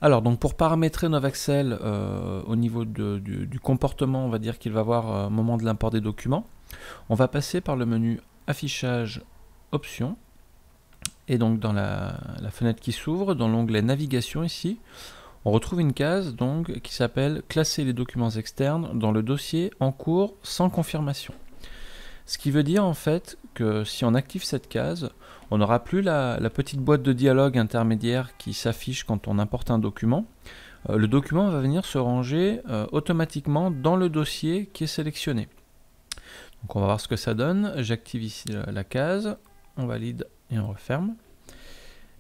Alors, donc pour paramétrer Novaxel au niveau du comportement, on va dire qu'il va avoir au moment de l'import des documents, on va passer par le menu Affichage, Options, et donc dans la fenêtre qui s'ouvre, dans l'onglet Navigation ici, on retrouve une case donc, qui s'appelle Classer les documents externes dans le dossier en cours sans confirmation. Ce qui veut dire en fait que si on active cette case, on n'aura plus la petite boîte de dialogue intermédiaire qui s'affiche quand on importe un document. Le document va venir se ranger automatiquement dans le dossier qui est sélectionné. Donc on va voir ce que ça donne. J'active ici la case, on valide et on referme.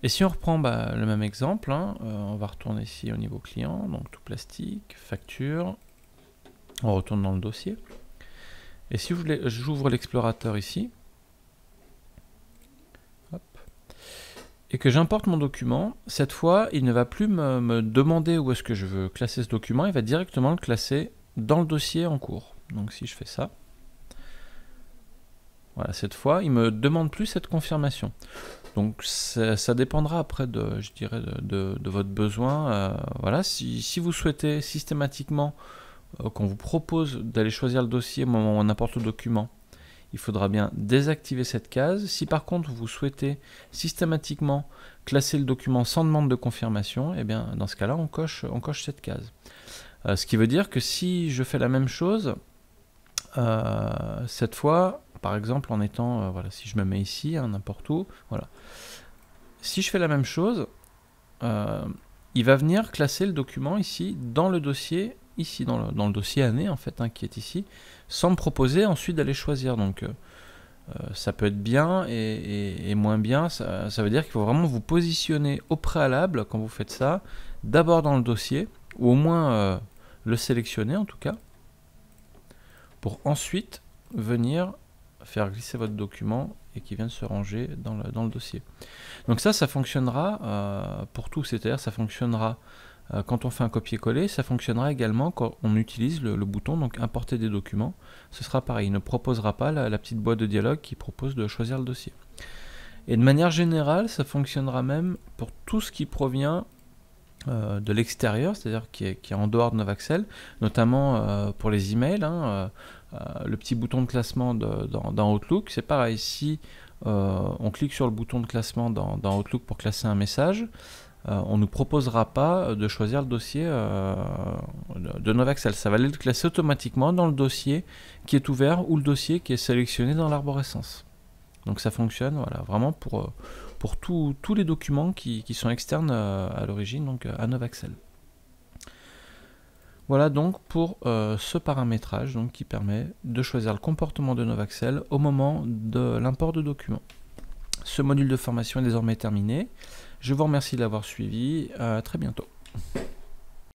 Et si on reprend le même exemple, on va retourner ici au niveau client, donc tout plastique, facture, on retourne dans le dossier. Et si j'ouvre l'explorateur ici, hop, et que j'importe mon document, cette fois, il ne va plus me demander où est-ce que je veux classer ce document, il va directement le classer dans le dossier en cours. Donc si je fais ça, voilà, cette fois, il ne me demande plus cette confirmation. Donc ça dépendra après je dirais de votre besoin. Voilà, si vous souhaitez systématiquement qu'on vous propose d'aller choisir le dossier au moment où on importe le document, il faudra bien désactiver cette case. Si par contre vous souhaitez systématiquement classer le document sans demande de confirmation, et bien dans ce cas-là on coche cette case. Ce qui veut dire que si je fais la même chose, cette fois, par exemple en étant, voilà, si je me mets ici, n'importe où, voilà. Si je fais la même chose, il va venir classer le document ici dans le dossier, ici dans le dossier année en fait, qui est ici, sans me proposer ensuite d'aller choisir. Donc ça peut être bien et moins bien. Ça veut dire qu'il faut vraiment vous positionner au préalable quand vous faites ça, d'abord dans le dossier, ou au moins le sélectionner en tout cas, pour ensuite venir faire glisser votre document et qui vient de se ranger dans le dossier. Donc ça fonctionnera pour tout, c'est-à-dire ça fonctionnera quand on fait un copier-coller, ça fonctionnera également quand on utilise le bouton donc importer des documents. Ce sera pareil, il ne proposera pas la petite boîte de dialogue qui propose de choisir le dossier. Et de manière générale, ça fonctionnera même pour tout ce qui provient de l'extérieur, c'est-à-dire qui est en dehors de Novaxel, notamment pour les emails. Le petit bouton de classement dans Outlook, c'est pareil. Si on clique sur le bouton de classement dans Outlook pour classer un message, on ne nous proposera pas de choisir le dossier de Novaxel. Ça va aller le classer automatiquement dans le dossier qui est ouvert ou le dossier qui est sélectionné dans l'arborescence. Donc ça fonctionne voilà, vraiment pour tous les documents qui sont externes à l'origine, donc à Novaxel. Voilà donc pour ce paramétrage donc, qui permet de choisir le comportement de Novaxel au moment de l'import de documents. Ce module de formation est désormais terminé. Je vous remercie de l'avoir suivi. À très bientôt.